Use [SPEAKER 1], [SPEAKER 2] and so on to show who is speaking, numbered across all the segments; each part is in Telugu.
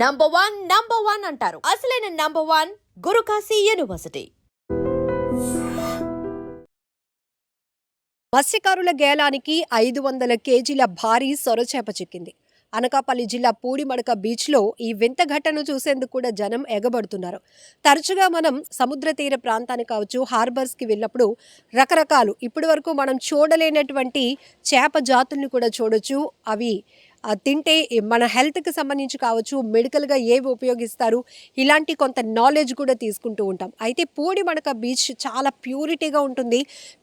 [SPEAKER 1] నంబర్ వన్ అంటారు. అసలైన నంబర్ వన్ గురుకాశీ యూనివర్సిటీ.
[SPEAKER 2] మత్స్యకారుల గేలానికి 500 కేజీల భారీ సొరచేప చిక్కింది. అనకాపల్లి జిల్లా పూడిమడక బీచ్లో ఈ వింత ఘటన చూసేందుకు కూడా జనం ఎగబడుతున్నారు. తరచుగా మనం సముద్ర తీర ప్రాంతానికి కావచ్చు, హార్బర్స్కి వెళ్ళినప్పుడు రకరకాలు ఇప్పటి వరకు మనం చూడలేనటువంటి చేప జాతుల్ని కూడా చూడొచ్చు. అవి తింటే మన హెల్త్కి సంబంధించి కావచ్చు, మెడికల్గా ఏవి ఉపయోగిస్తారు, ఇలాంటి కొంత నాలెడ్జ్ కూడా తీసుకుంటూ ఉంటాం. అయితే పూడిమడక బీచ్ చాలా ప్యూరిటీగా ఉంటుంది.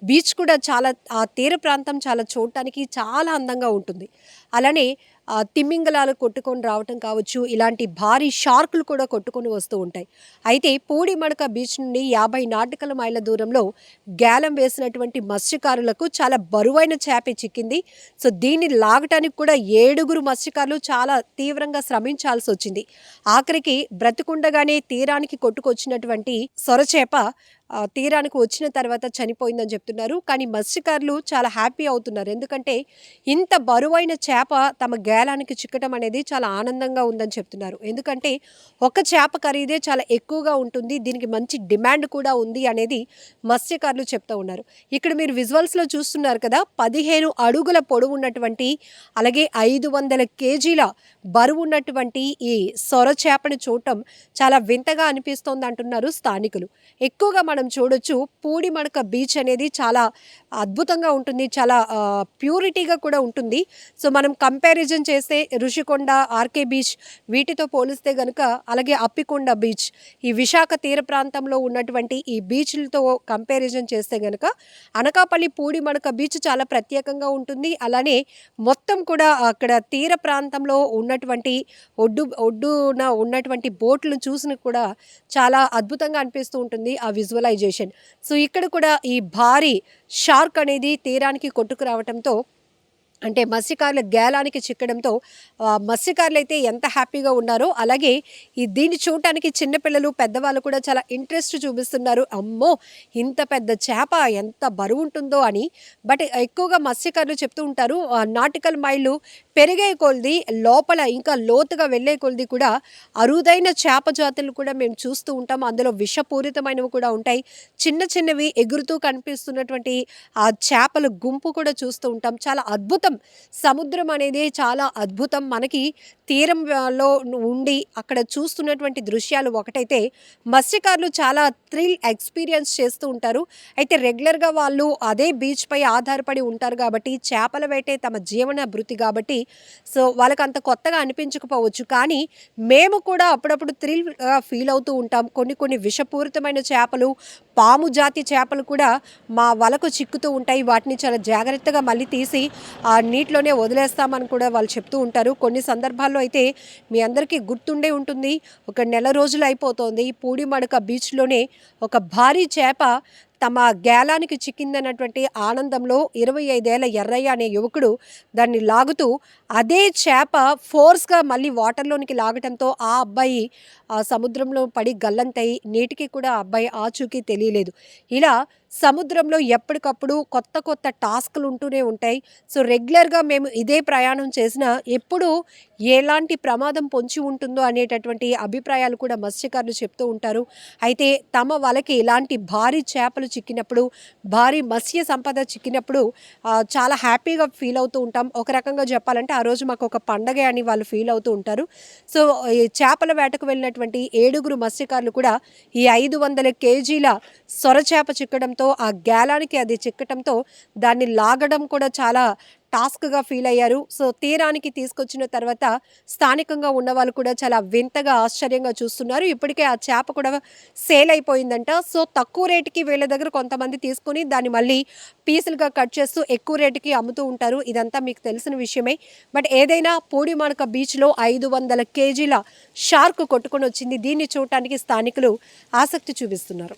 [SPEAKER 2] బీచ్ కూడా చాలా ఆ తీర ప్రాంతం చాలా చూడటానికి చాలా అందంగా ఉంటుంది. అలానే తిమ్మింగలాలు కొట్టుకొని రావటం కావచ్చు, ఇలాంటి భారీ షార్కులు కూడా కొట్టుకొని వస్తూ ఉంటాయి. అయితే పూడిమడక బీచ్ నుండి 50 నాటికల మైళ్ళ దూరంలో గేలం వేసినటువంటి మత్స్యకారులకు చాలా బరువైన చేప చిక్కింది. సో దీన్ని లాగటానికి కూడా 7 మత్స్యకారులు చాలా తీవ్రంగా శ్రమించాల్సి వచ్చింది. ఆఖరికి బ్రతికుండగానే తీరానికి కొట్టుకొచ్చినటువంటి సొరచేప తీరానికి వచ్చిన తర్వాత చనిపోయిందని చెప్తున్నారు. కానీ మత్స్యకారులు చాలా హ్యాపీ అవుతున్నారు. ఎందుకంటే ఇంత బరువైన చేప తమ గేలానికి చిక్కటం అనేది చాలా ఆనందంగా ఉందని చెప్తున్నారు. ఎందుకంటే ఒక చేప ఖరీదే చాలా ఎక్కువగా ఉంటుంది, దీనికి మంచి డిమాండ్ కూడా ఉంది అనేది మత్స్యకారులు చెప్తూ ఉన్నారు. ఇక్కడ మీరు విజువల్స్లో చూస్తున్నారు కదా, 15 అడుగుల పొడవు ఉన్నటువంటి అలాగే 500 కేజీల బరువు ఉన్నటువంటి ఈ సొర చేపను చూడటం చాలా వింతగా అనిపిస్తోంది అంటున్నారు స్థానికులు. ఎక్కువగా మనం చూడొచ్చు పూడిమడక బీచ్ అనేది చాలా అద్భుతంగా ఉంటుంది, చాలా ప్యూరిటీగా కూడా ఉంటుంది. సో మనం కంపారిజన్ చేస్తే ఋషికొండ, ఆర్కే బీచ్ వీటితో పోలిస్తే కనుక, అలాగే అప్పికొండ బీచ్, ఈ విశాఖ తీర ప్రాంతంలో ఉన్నటువంటి ఈ బీచ్లతో కంపారిజన్ చేస్తే కనుక అనకాపల్లి పూడిమడక బీచ్ చాలా ప్రత్యేకంగా ఉంటుంది. అలానే మొత్తం కూడా అక్కడ తీర ప్రాంతంలో ఉన్నటువంటి ఒడ్డున ఉన్నటువంటి బోట్లను చూసిన కూడా చాలా అద్భుతంగా అనిపిస్తూ ఉంటుంది ఆ విజువలైజేషన్. సో ఇక్కడ కూడా ఈ భారీ షార్క్ అనేది తీరానికి కొట్టుకురావడంతో, అంటే మత్స్యకారుల గేలానికి చిక్కడంతో మత్స్యకారులు అయితే ఎంత హ్యాపీగా ఉన్నారో, అలాగే దీన్ని చూడటానికి చిన్నపిల్లలు, పెద్దవాళ్ళు కూడా చాలా ఇంట్రెస్ట్ చూపిస్తున్నారు. అమ్మో ఇంత పెద్ద చేప ఎంత బరువు ఉంటుందో అని. బట్ ఎక్కువగా మత్స్యకారులు చెప్తూ ఉంటారు, నాటికల్ మైళ్ళు పెరిగే కొలది, లోపల ఇంకా లోతుగా వెళ్ళే కొలది కూడా అరుదైన చేప జాతులు కూడా మేము చూస్తూ ఉంటాం. అందులో విషపూరితమైనవి కూడా ఉంటాయి. చిన్న చిన్నవి ఎగురుతూ కనిపిస్తున్నటువంటి ఆ చేపల గుంపు కూడా చూస్తూ ఉంటాం. చాలా అద్భుతం. సముద్రం అనేది చాలా అద్భుతం. మనకి తీరంలో ఉండి అక్కడ చూస్తున్నటువంటి దృశ్యాలు ఒకటైతే, మత్స్యకారులు చాలా థ్రిల్ ఎక్స్పీరియన్స్ చేస్తూ ఉంటారు. అయితే రెగ్యులర్గా వాళ్ళు అదే బీచ్ పై ఆధారపడి ఉంటారు కాబట్టి, చేపల వేటే తమ జీవన భృతి కాబట్టి, సో వాళ్ళకి అంత కొత్తగా అనిపించకపోవచ్చు. కానీ మేము కూడా అప్పుడప్పుడు థ్రిల్గా ఫీల్ అవుతూ ఉంటాం. కొన్ని విషపూరితమైన చేపలు, పాము జాతి చేపలు కూడా మా వలకు చిక్కుతూ ఉంటాయి. వాటిని చాలా జాగ్రత్తగా మళ్ళీ తీసి నీటిలోనే వదిలేస్తామని కూడా వాళ్ళు చెప్తూ ఉంటారు. కొన్ని సందర్భాల్లో అయితే మీ అందరికీ గుర్తుండే ఉంటుంది, ఒక నెల రోజులు అయిపోతుంది, పూడిమడక బీచ్లోనే ఒక భారీ చేప తమ గేలానికి చిక్కిందన్నటువంటి ఆనందంలో 25 ఏళ్ల ఎర్రయ్య అనే యువకుడు దాన్ని లాగుతూ అదే చేప ఫోర్స్గా మళ్ళీ వాటర్లోనికి లాగటంతో ఆ అబ్బాయి సముద్రంలో పడి గల్లంతయి, నేటికి కూడా ఆ అబ్బాయి ఆచూకీ తెలియలేదు. ఇలా సముద్రంలో ఎప్పటికప్పుడు కొత్త టాస్క్లు ఉంటూనే ఉంటాయి. సో రెగ్యులర్గా మేము ఇదే ప్రయాణం చేసినా ఎప్పుడు ఎలాంటి ప్రమాదం పొంచి ఉంటుందో అనేటటువంటి అభిప్రాయాలు కూడా మత్స్యకారులు చెప్తూ ఉంటారు. అయితే తమ వలకి ఇలాంటి భారీ చేపలు చిక్కినప్పుడు, భారీ మత్స్య సంపద చిక్కినప్పుడు చాలా హ్యాపీగా ఫీల్ అవుతూ ఉంటాం. ఒక రకంగా చెప్పాలంటే ఆ రోజు మాకు ఒక పండగే అని వాళ్ళు ఫీల్ అవుతూ ఉంటారు. సో ఈ చేపల వేటకు వెళ్ళినటువంటి 7 మత్స్యకారులు కూడా ఈ 500 కేజీల సొరచేప చిక్కడంతో, ఆ గేలానికి అది చిక్కటంతో దాన్ని లాగడం కూడా చాలా టాస్క్గా ఫీల్ అయ్యారు. సో తీరానికి తీసుకొచ్చిన తర్వాత స్థానికంగా ఉన్న వాళ్ళు కూడా చాలా వింతగా, ఆశ్చర్యంగా చూస్తున్నారు. ఇప్పటికే ఆ చేప కూడా సేల్ అయిపోయిందంట. సో తక్కువ రేటుకి వీళ్ళ దగ్గర కొంతమంది తీసుకుని దాన్ని మళ్ళీ పీసులుగా కట్ చేస్తూ ఎక్కువ రేటుకి అమ్ముతూ ఉంటారు. ఇదంతా మీకు తెలిసిన విషయమే. బట్ ఏదైనా పూడిమడక బీచ్లో 500 కేజీల షార్క్ కొట్టుకొని వచ్చింది. దీన్ని చూడటానికి స్థానికులు ఆసక్తి చూపిస్తున్నారు.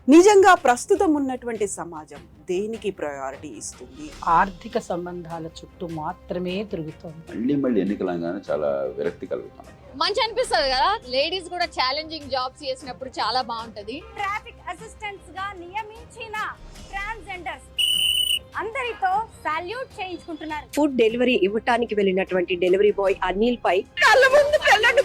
[SPEAKER 3] నిజంగా ప్రస్తుతం ఉన్నటువంటి సమాజం దేనికి ప్రయారిటీ ఇస్తుంది?
[SPEAKER 4] ఆర్థిక సంబంధాల చుట్టూ మాత్రమే తిరుగుతోంది.
[SPEAKER 5] మళ్ళీ ఎన్నికలంగానే చాలా విరక్తి కలుగుతాం.
[SPEAKER 6] మంచి అనిపిస్తుంది కదా, లేడీస్ కూడా ఛాలెంజింగ్ జాబ్స్ చేసినప్పుడు చాలా బాగుంటది.
[SPEAKER 7] ట్రాఫిక్ అసిస్టెంట్స్ గా నియమించిన ట్రాన్స్జెండర్స్ అందరితో సాల్యూట్ చేయించుకుంటున్నారు.
[SPEAKER 2] ఫుడ్ డెలివరీ ఇవ్వటానికి వెళ్ళినటువంటి డెలివరీ బాయ్ అనిల్ పై కళ్ళ ముందు పెళ్ళండి